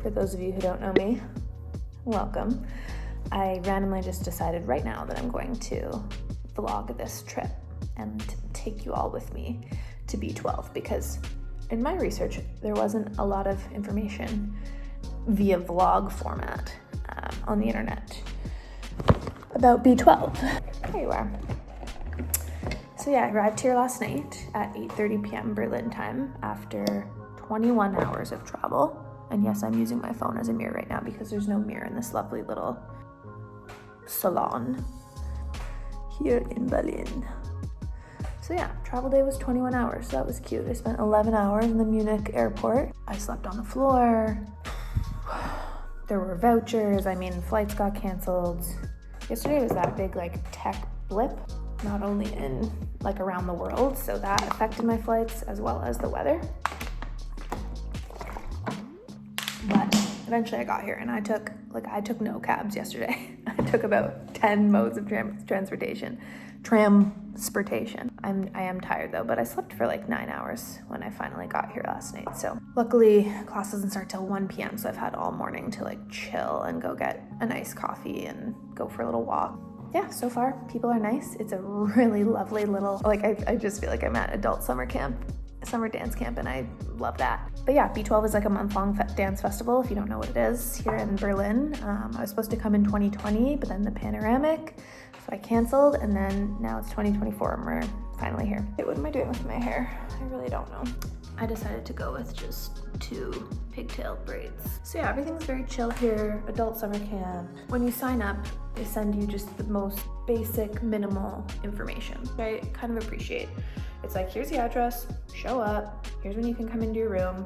For those of you who don't know me, welcome. I randomly just decided right now that I'm going to vlog this trip and take you all with me to B12 because in my research, there wasn't a lot of information via vlog format on the internet about B12. There you are. So yeah, I arrived here last night at 8:30 p.m. Berlin time after 21 hours of travel. And yes, I'm using my phone as a mirror right now because there's no mirror in this lovely little salon here in Berlin. So yeah, travel day was 21 hours, so that was cute. I spent 11 hours in the Munich airport. I slept on the floor. There were vouchers. I mean, flights got canceled. Yesterday was that big tech blip, not only in around the world, so that affected my flights as well as the weather. But eventually I got here and I took no cabs yesterday. I took about 10 modes of transportation. I am tired though, but I slept for 9 hours when I finally got here last night. So luckily class doesn't start till 1 p.m. So I've had all morning to chill and go get a nice coffee and go for a little walk. Yeah, so far people are nice. It's a really lovely little, I just feel like I'm at adult summer dance camp, and I love that. But yeah, B12 is a month-long dance festival, if you don't know what it is, here in Berlin. I was supposed to come in 2020, but then the panoramic, so I canceled, and then now it's 2024 and we're finally here. Hey, what am I doing with my hair? I really don't know. I decided to go with just 2 pigtailed braids. So yeah, everything's very chill here, adult summer camp. When you sign up, they send you just the most basic, minimal information, which I kind of appreciate. It's here's the address, show up, here's when you can come into your room,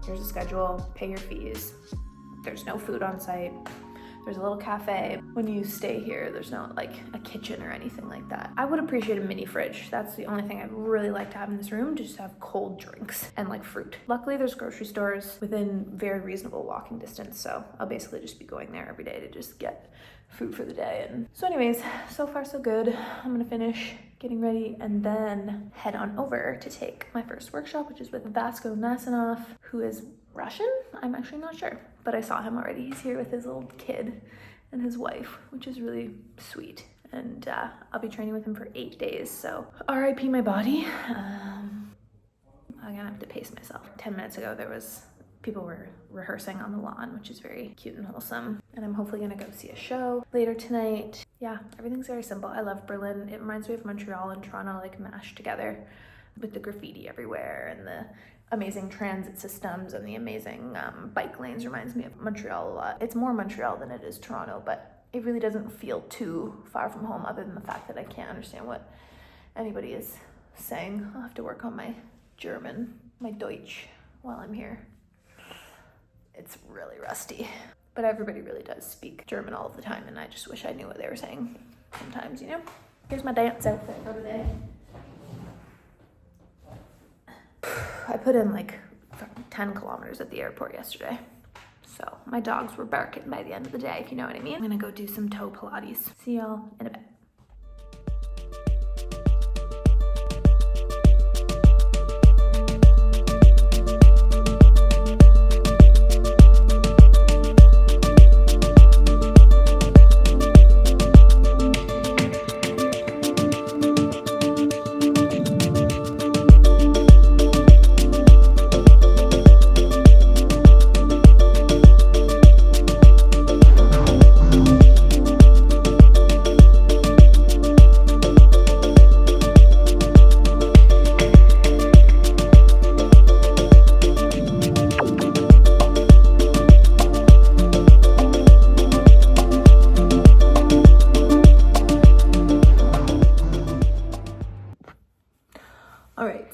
here's the schedule, pay your fees. There's no food on site. There's a little cafe. When you stay here, there's no a kitchen or anything like that. I would appreciate a mini fridge. That's the only thing I'd really like to have in this room, just to have cold drinks and fruit. Luckily, there's grocery stores within very reasonable walking distance, so I'll basically just be going there every day to just get food for the day. And so anyways, so far so good. I'm gonna finish getting ready and then head on over to take my first workshop, which is with Vasco Nasanov, who is Russian? I'm actually not sure, but I saw him already. He's here with his little kid and his wife, which is really sweet. And I'll be training with him for 8 days, so RIP my body. I'm gonna have to pace myself. 10 minutes ago, people were rehearsing on the lawn, which is very cute and wholesome. And I'm hopefully gonna go see a show later tonight. Yeah, everything's very simple. I love Berlin. It reminds me of Montreal and Toronto, mashed together with the graffiti everywhere and the amazing transit systems and the amazing bike lanes. Reminds me of Montreal a lot. It's more Montreal than it is Toronto, but it really doesn't feel too far from home other than the fact that I can't understand what anybody is saying. I'll have to work on my German, my Deutsch, while I'm here. It's really rusty, but everybody really does speak German all of the time, and I just wish I knew what they were saying sometimes, Here's my dance outfit for the day. I put in 10 kilometers at the airport yesterday, so my dogs were barking by the end of the day, if you know what I mean. I'm gonna go do some toe Pilates. See y'all in a bit.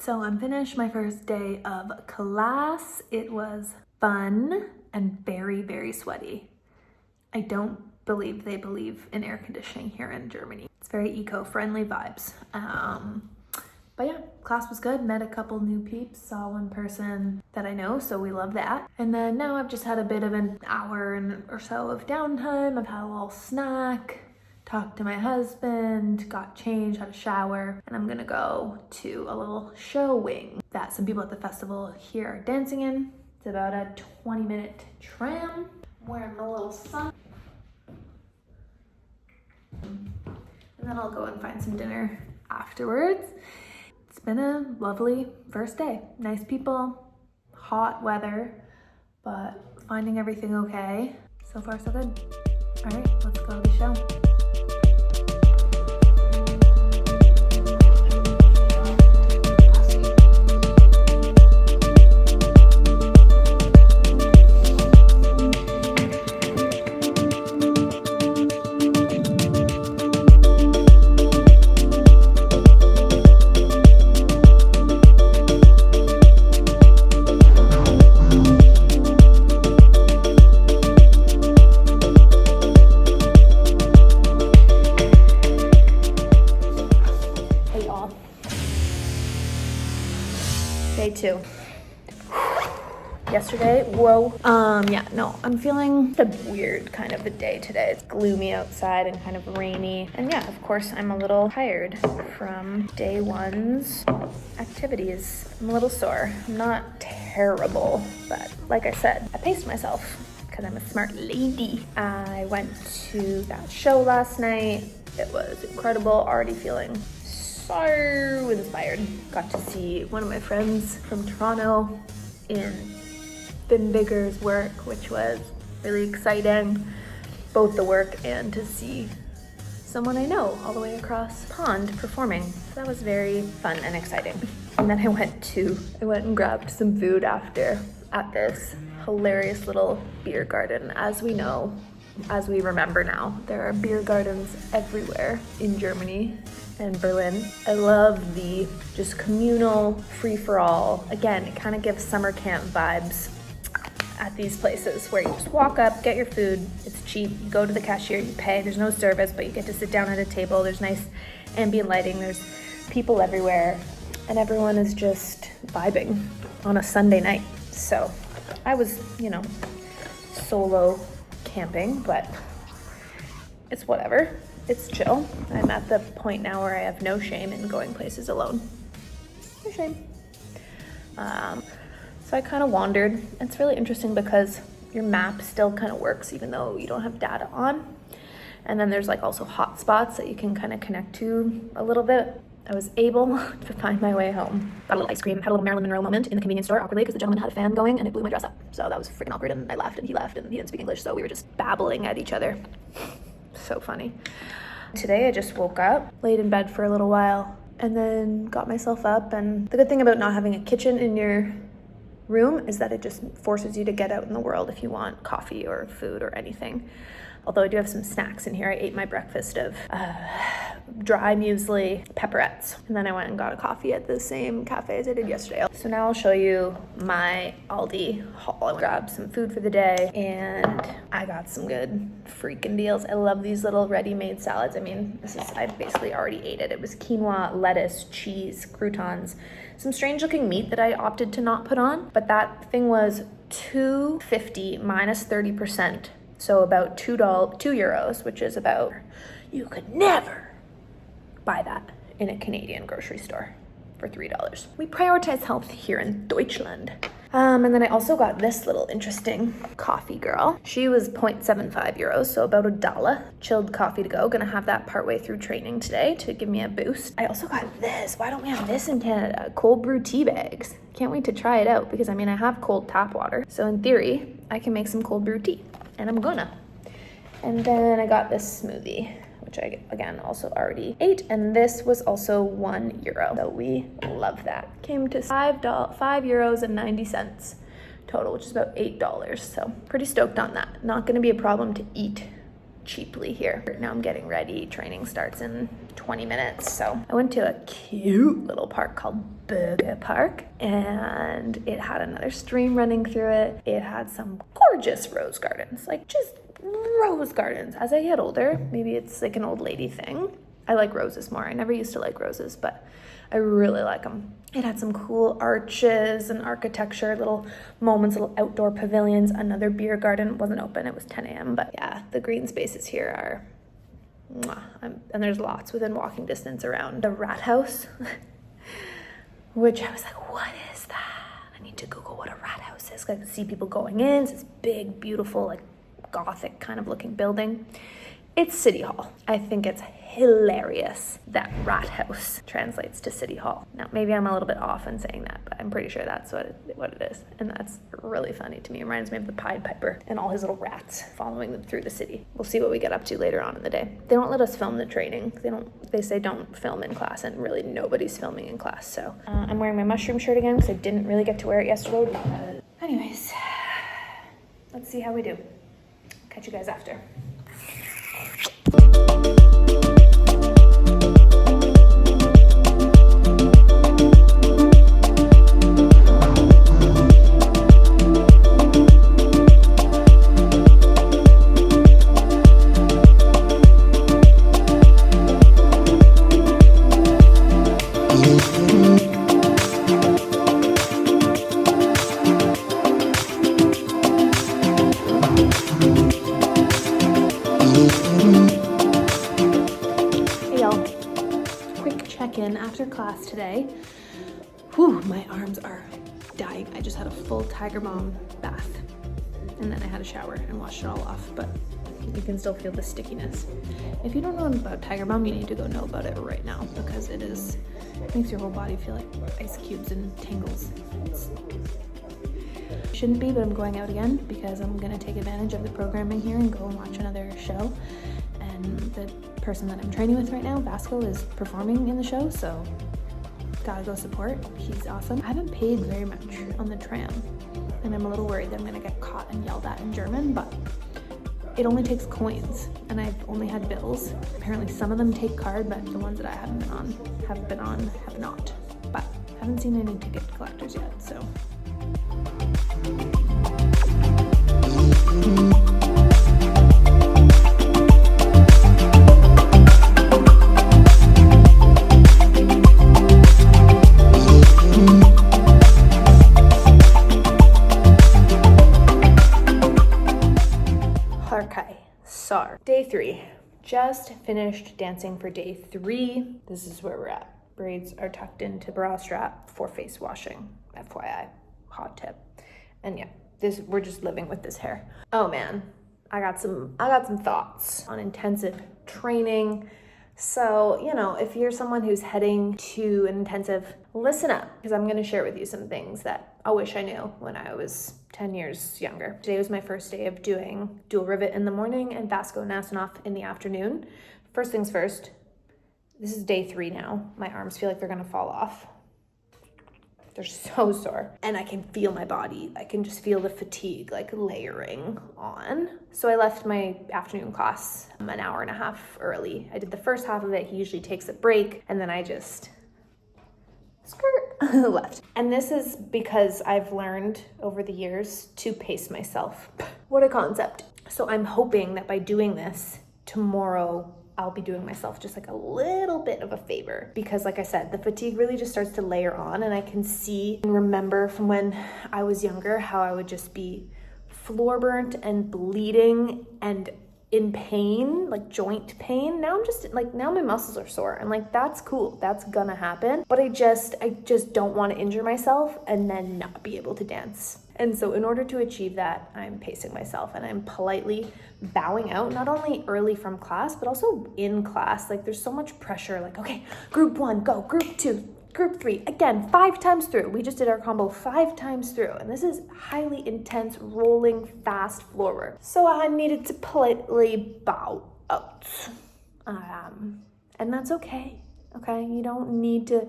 So I'm finished my first day of class. It was fun and very, very sweaty. I don't believe they believe in air conditioning here in Germany. It's very eco-friendly vibes. But yeah, class was good. Met a couple new peeps, saw one person that I know, so we love that. And then now I've just had a bit of an hour or so of downtime. I've had a little snack, talked to my husband, got changed, had a shower, and I'm gonna go to a little show wing that some people at the festival here are dancing in. It's about a 20-minute tram. I'm wearing my little sun. And then I'll go and find some dinner afterwards. It's been a lovely first day. Nice people, hot weather, but finding everything okay. So far, so good. All right, let's go to the show. Day 2. Yesterday, whoa. Yeah, no, I'm feeling a weird kind of a day today. It's gloomy outside and kind of rainy. And yeah, of course, I'm a little tired from day 1's activities. I'm a little sore. I'm not terrible, but like I said, I paced myself because I'm a smart lady. I went to that show last night. It was incredible, already feeling so inspired. Got to see one of my friends from Toronto in Finn Bigger's work, which was really exciting. Both the work and to see someone I know all the way across the pond performing. So that was very fun and exciting. And then I went and grabbed some food after at this hilarious little beer garden. As we know, as we remember now, there are beer gardens everywhere in Germany and Berlin. I love the just communal free-for-all. Again, it kind of gives summer camp vibes at these places where you just walk up, get your food, it's cheap, you go to the cashier, you pay, there's no service, but you get to sit down at a table, there's nice ambient lighting, there's people everywhere, and everyone is just vibing on a Sunday night. So I was, solo camping, but it's whatever. It's chill. I'm at the point now where I have no shame in going places alone. No shame. So I kind of wandered. It's really interesting because your map still kind of works even though you don't have data on. And then there's like also hotspots that you can kind of connect to a little bit. I was able to find my way home. Got a little ice cream, had a little Marilyn Monroe moment in the convenience store awkwardly because the gentleman had a fan going and it blew my dress up. So that was freaking awkward, and I left and he left and he didn't speak English, so we were just babbling at each other. So funny. Today I just woke up, laid in bed for a little while, and then got myself up. And the good thing about not having a kitchen in your room is that it just forces you to get out in the world if you want coffee or food or anything. Although I do have some snacks in here. I ate my breakfast of dry muesli, pepperettes, and then I went and got a coffee at the same cafe as I did yesterday. So now I'll show you my Aldi haul. I grabbed some food for the day and I got some good freaking deals. I love these little ready-made salads. I mean, I basically already ate it. It was quinoa, lettuce, cheese, croutons, some strange looking meat that I opted to not put on, but that thing was $2.50 minus 30%. So about €2, which is about, you could never buy that in a Canadian grocery store for $3. We prioritize health here in Deutschland. And then I also got this little interesting coffee girl. She was €0.75, so about $1. Chilled coffee to go. Gonna have that partway through training today to give me a boost. I also got this. Why don't we have this in Canada? Cold brew tea bags. Can't wait to try it out because I have cold tap water. So in theory, I can make some cold brew tea. And I'm gonna. And then I got this smoothie, which I, again, also already ate. And this was also €1. So we love that. Came to €5.90 total, which is about $8. So pretty stoked on that. Not gonna be a problem to eat cheaply here. Now I'm getting ready. Training starts in 20 minutes. So I went to a cute little park called Burger Park, and it had another stream running through it. It had some gorgeous rose gardens, like just rose gardens. As I get older, maybe it's like an old lady thing, I like roses more. I never used to like roses, but I really like them. It had some cool arches and architecture, little moments, little outdoor pavilions. Another beer garden. It wasn't open, it was 10 a.m. But yeah, the green spaces here are mwah. And there's lots within walking distance around the rat house, which I was like, what is that? I need to Google what a rat house Cisco. I could see people going in. It's this big, beautiful, like Gothic kind of looking building. It's City Hall. I think it's hilarious that Rat House translates to City Hall. Now, maybe I'm a little bit off in saying that, but I'm pretty sure that's what it is. And that's really funny to me. It reminds me of the Pied Piper and all his little rats following them through the city. We'll see what we get up to later on in the day. They don't let us film the training. They say don't film in class, and really nobody's filming in class. So I'm wearing my mushroom shirt again because I didn't really get to wear it yesterday. Anyways, let's see how we do. Catch you guys after. After class today. Whew, my arms are dying. I just had a full Tiger Balm bath, and then I had a shower and washed it all off, but you can still feel the stickiness. If you don't know about Tiger Balm, you need to go know about it right now, because it makes your whole body feel like ice cubes and tingles. Shouldn't be, but I'm going out again because I'm gonna take advantage of the programming here and go and watch another show. And the person that I'm training with right now, Vasco, is performing in the show, so gotta go support. He's awesome. I haven't paid very much on the tram, and I'm a little worried that I'm gonna get caught and yelled at in German, but it only takes coins, and I've only had bills. Apparently some of them take card, but the ones that I have not. But I haven't seen any ticket collectors yet, so. Day 3. Just finished dancing for day 3. This is where we're at. Braids are tucked into bra strap for face washing. FYI, hot tip. And yeah, we're just living with this hair. Oh man, I got some thoughts on intensive training. So, if you're someone who's heading to an intensive, listen up, because I'm going to share with you some things that I wish I knew when I was 10 years younger. Today was my first day of doing dual rivet in the morning and Vasco Nasanoff in the afternoon. First things first, this is day 3 now. My arms feel like they're going to fall off. They're so sore, and I can feel my body. I can just feel the fatigue like layering on. So I left my afternoon class an hour and a half early. I did the first half of it. He usually takes a break, and then I just left. And this is because I've learned over the years to pace myself. What a concept. So I'm hoping that by doing this tomorrow, I'll be doing myself just like a little bit of a favor, because like I said, the fatigue really just starts to layer on, and I can see and remember from when I was younger how I would just be floor burnt and bleeding and in pain, like joint pain. Now I'm just like, now my muscles are sore, and like, that's cool, that's gonna happen, but I just don't want to injure myself and then not be able to dance. And so in order to achieve that, I'm pacing myself, and I'm politely bowing out, not only early from class, but also in class. Like, there's so much pressure, like, okay, group 1, go, group 2, group 3, again, 5 times through. We just did our combo 5 times through, and this is highly intense, rolling, fast floor work. So I needed to politely bow out. And that's okay, okay? You don't need to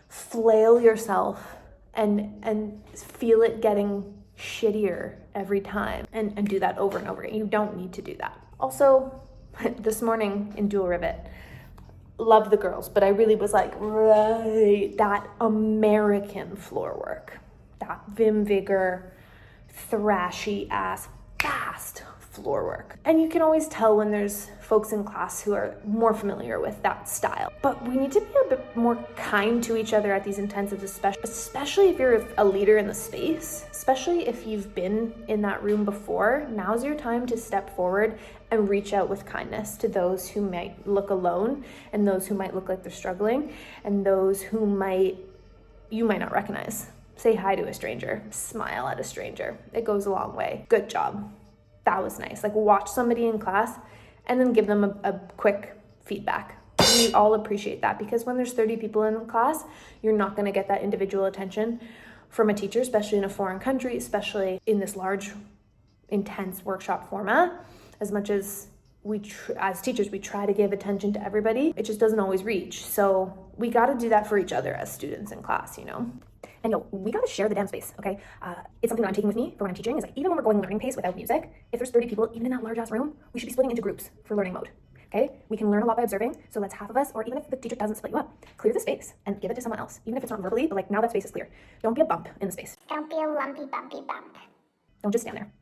flail yourself and feel it getting shittier every time and do that over and over again. You don't need to do that. Also, this morning in dual rivet, love the girls, but I really was like, right, that American floor work, that Vim Vigor, thrashy ass, fast floor work. And you can always tell when there's folks in class who are more familiar with that style. But we need to be a bit more kind to each other at these intensives, especially if you're a leader in the space, especially if you've been in that room before. Now's your time to step forward and reach out with kindness to those who might look alone, and those who might look like they're struggling, and those who you might not recognize. Say hi to a stranger, smile at a stranger. It goes a long way. Good job. That was nice. Like, watch somebody in class and then give them a quick feedback. We all appreciate that, because when there's 30 people in the class, you're not going to get that individual attention from a teacher, especially in a foreign country, especially in this large, intense workshop format. As much as as teachers, we try to give attention to everybody, it just doesn't always reach. So we got to do that for each other as students in class, And we got to share the damn space, okay? It's something that I'm taking with me for when I'm teaching, is like, even when we're going learning pace without music, if there's 30 people, even in that large ass room, we should be splitting into groups for learning mode. Okay, we can learn a lot by observing, so let's half of us, or even if the teacher doesn't split you up, clear the space and give it to someone else, even if it's not verbally, but like, now that space is clear. Don't be a bump in the space. Don't be a lumpy, bumpy bump. Don't just stand there.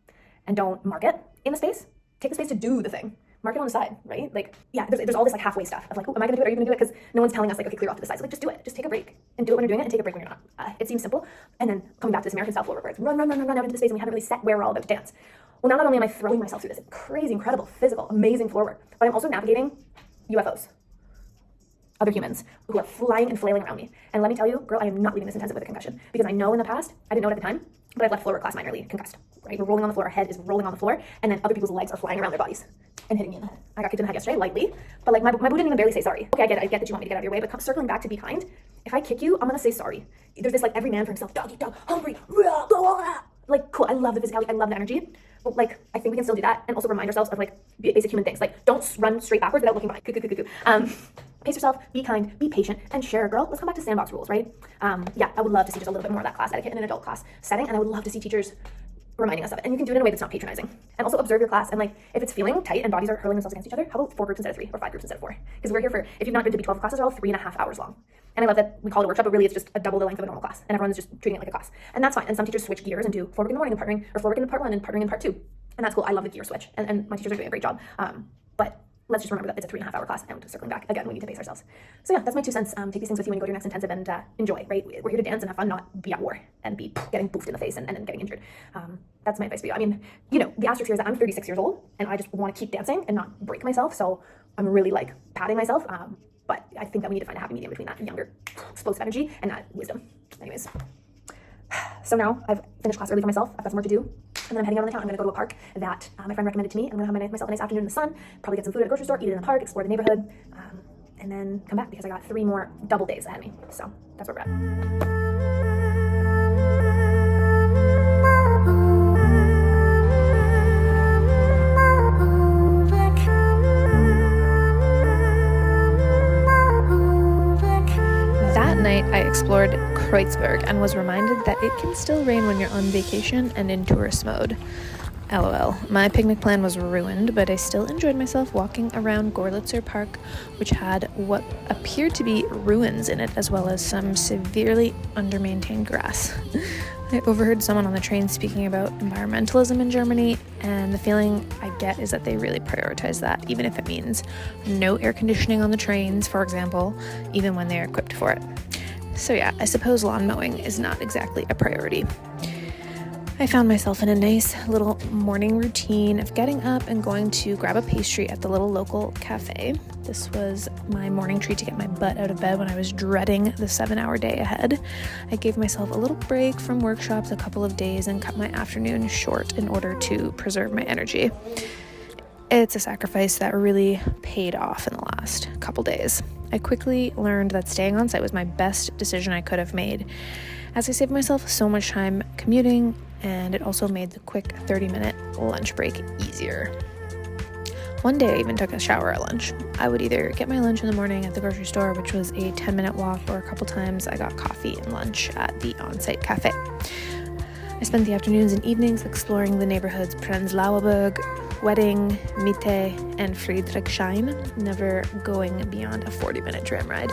And don't mark it in the space. Take the space to do the thing. Mark it on the side, right? Like, yeah, there's all this like halfway stuff of like, oh, am I gonna do it? Are you gonna do it? Because no one's telling us like, okay, clear off to the side. So like, just do it. Just take a break and do it when you're doing it, and take a break when you're not. It seems simple. And then coming back to this American style floor work where it's run out into the space, and we haven't really set where we're all about to dance. Well, now not only am I throwing myself through this crazy, incredible, physical, amazing floor work, but I'm also navigating UFOs, other humans who are flying and flailing around me. And let me tell you, girl, I am not leaving this intensive with a concussion, because I know in the past, I didn't know it at the time, but I've left floor work class minorly concussed, right? We're rolling on the floor, our head is rolling on the floor, and then other people's legs are flying around their bodies and hitting me in the head. I got kicked in the head yesterday, lightly, but like my boot didn't even barely say sorry. Okay, I get that you want me to get out of your way, but circling back to be kind, if I kick you, I'm gonna say sorry. There's this like, every man for himself, dog eat dog, hungry, like, cool, I love the physicality, I love the energy. But like, I think we can still do that and also remind ourselves of like basic human things. Like, don't run straight backwards without looking behind. Pace yourself, be kind, be patient, and share. Girl, let's come back to sandbox rules, right? Yeah, I would love to see just a little bit more of that class etiquette in an adult class setting, and I would love to see teachers reminding us of it. And you can do it in a way that's not patronizing. And also observe your class, and like, if it's feeling tight and bodies are hurling themselves against each other, how about 4 groups instead of 3, or 5 groups instead of 4? Because we're here for, if you've not been to B12 classes, they're all 3.5 hours long. And I love that we call it a workshop, but really it's just a double the length of a normal class, and everyone's just treating it like a class. And that's fine. And some teachers switch gears and do floor work in the morning and partnering, or floor work in part 1 and partnering in part 2. And that's cool. I love the gear switch, and my teachers are doing a great job. But let's just remember that it's a 3.5 hour class, and circling back again, we need to pace ourselves. So yeah, that's my 2 cents. Take these things with you when you go to your next intensive, and enjoy, right? We're here to dance and have fun, not be at war and be getting boofed in the face and then getting injured. That's my advice for you. I mean, the asterisk here is that I'm 36 years old, and I just want to keep dancing and not break myself. So I'm really like patting myself. But I think that we need to find a happy medium between that younger, explosive energy and that wisdom. Anyways, so now I've finished class early for myself. I've got some work to do, and then I'm heading out on the town. I'm going to go to a park that my friend recommended to me. I'm going to have myself a nice afternoon in the sun, probably get some food at a grocery store, eat it in the park, explore the neighborhood, and then come back, because I got 3 more double days ahead of me. So that's where we're at. I explored Kreuzberg and was reminded that it can still rain when you're on vacation and in tourist mode. LOL. My picnic plan was ruined, but I still enjoyed myself walking around Gorlitzer Park, which had what appeared to be ruins in it, as well as some severely under-maintained grass. I overheard someone on the train speaking about environmentalism in Germany, and the feeling I get is that they really prioritize that, even if it means no air conditioning on the trains, for example, even when they're equipped for it. So yeah, I suppose lawn mowing is not exactly a priority. I found myself in a nice little morning routine of getting up and going to grab a pastry at the little local cafe. This was my morning treat to get my butt out of bed when I was dreading the 7-hour day ahead. I gave myself a little break from workshops a couple of days and cut my afternoon short in order to preserve my energy. It's a sacrifice that really paid off in the last couple days. I quickly learned that staying on site was my best decision I could have made, as I saved myself so much time commuting, and it also made the quick 30-minute lunch break easier. One day I even took a shower at lunch. I would either get my lunch in the morning at the grocery store, which was a 10-minute walk, or a couple times I got coffee and lunch at the on-site cafe. I spent the afternoons and evenings exploring the neighborhoods Prenzlauer Berg, Wedding, Mitte, and Friedrichshain, never going beyond a 40-minute tram ride.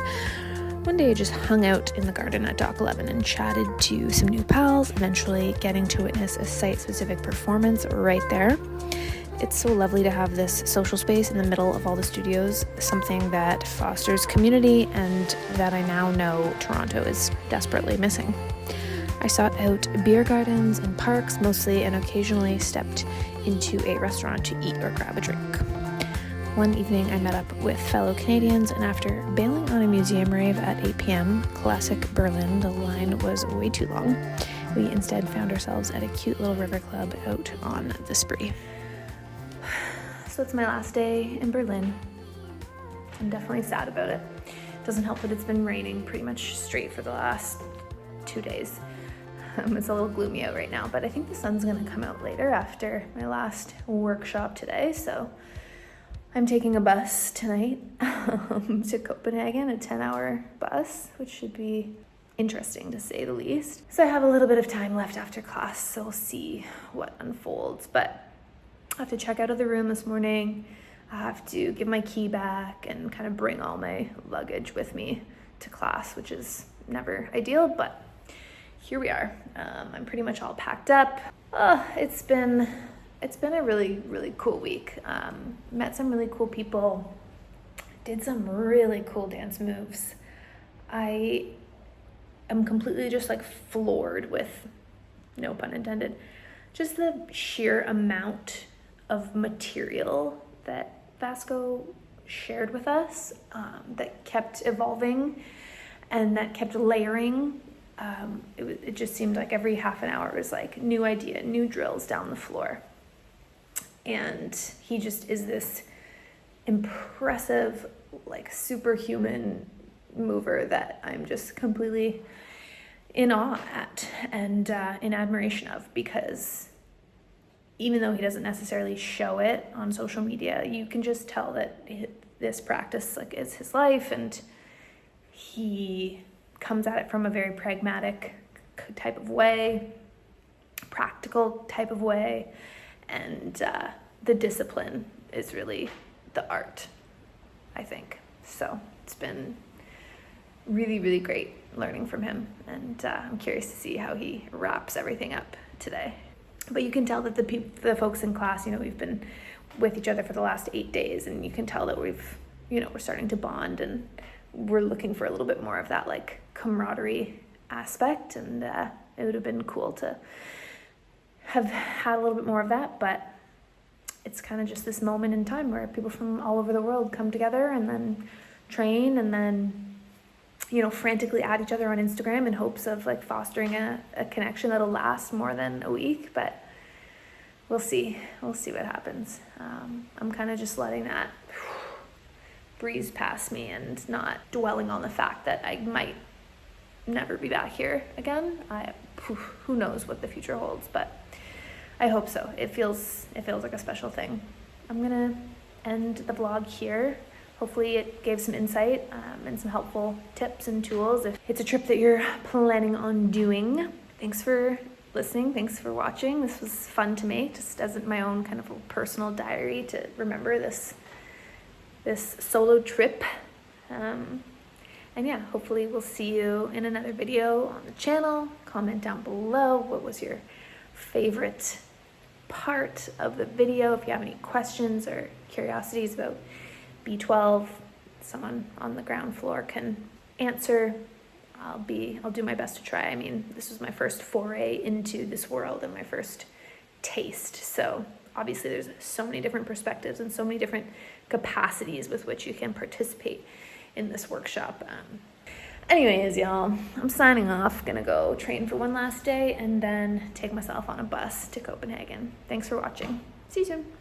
One day I just hung out in the garden at Dock 11 and chatted to some new pals, eventually getting to witness a site-specific performance right there. It's so lovely to have this social space in the middle of all the studios, something that fosters community and that I now know Toronto is desperately missing. I sought out beer gardens and parks mostly, and occasionally stepped into a restaurant to eat or grab a drink. One evening I met up with fellow Canadians, and after bailing on a museum rave at 8 p.m., classic Berlin, the line was way too long. We instead found ourselves at a cute little river club out on the Spree. So it's my last day in Berlin. I'm definitely sad about it. Doesn't help that it's been raining pretty much straight for the last 2 days. It's a little gloomy out right now, but I think the sun's gonna come out later after my last workshop today. So I'm taking a bus tonight to Copenhagen, a 10-hour bus, which should be interesting to say the least. So I have a little bit of time left after class, so we'll see what unfolds. But I have to check out of the room this morning. I have to give my key back and kind of bring all my luggage with me to class, which is never ideal, but here we are. I'm pretty much all packed up. It's been a really, really cool week. Met some really cool people, did some really cool dance moves. I am completely just like floored with, no pun intended, just the sheer amount of material that Vasco shared with us, that kept evolving and that kept layering. It just seemed like every half an hour was like new idea, new drills down the floor. And he just is this impressive, like superhuman mover that I'm just completely in awe at and in admiration of, because even though he doesn't necessarily show it on social media, you can just tell that this practice like is his life, and he comes at it from a very pragmatic type of way, practical type of way, and the discipline is really the art, I think. So it's been really, really great learning from him, and I'm curious to see how he wraps everything up today. But you can tell that the folks in class, we've been with each other for the last 8 days, and you can tell that we're starting to bond, and we're looking for a little bit more of that like camaraderie aspect, and it would have been cool to have had a little bit more of that, but it's kind of just this moment in time where people from all over the world come together and then train, and then frantically add each other on Instagram in hopes of like fostering a connection that'll last more than a week. But we'll see what happens. I'm kind of just letting that breeze past me and not dwelling on the fact that I might never be back here again. Who knows what the future holds, but I hope so. It feels like a special thing. I'm gonna end the vlog here. Hopefully it gave some insight and some helpful tips and tools if it's a trip that you're planning on doing. Thanks for listening. Thanks for watching. This was fun to make, just as my own kind of personal diary to remember this solo trip. And yeah, hopefully we'll see you in another video on the channel. Comment down below what was your favorite part of the video. If you have any questions or curiosities about B12, someone on the ground floor can answer. I'll do my best to try. I mean, this was my first foray into this world and my first taste. So obviously there's so many different perspectives and so many different capacities with which you can participate in this workshop. Anyways, y'all, I'm signing off. Gonna go train for one last day and then take myself on a bus to Copenhagen. Thanks for watching. See you soon.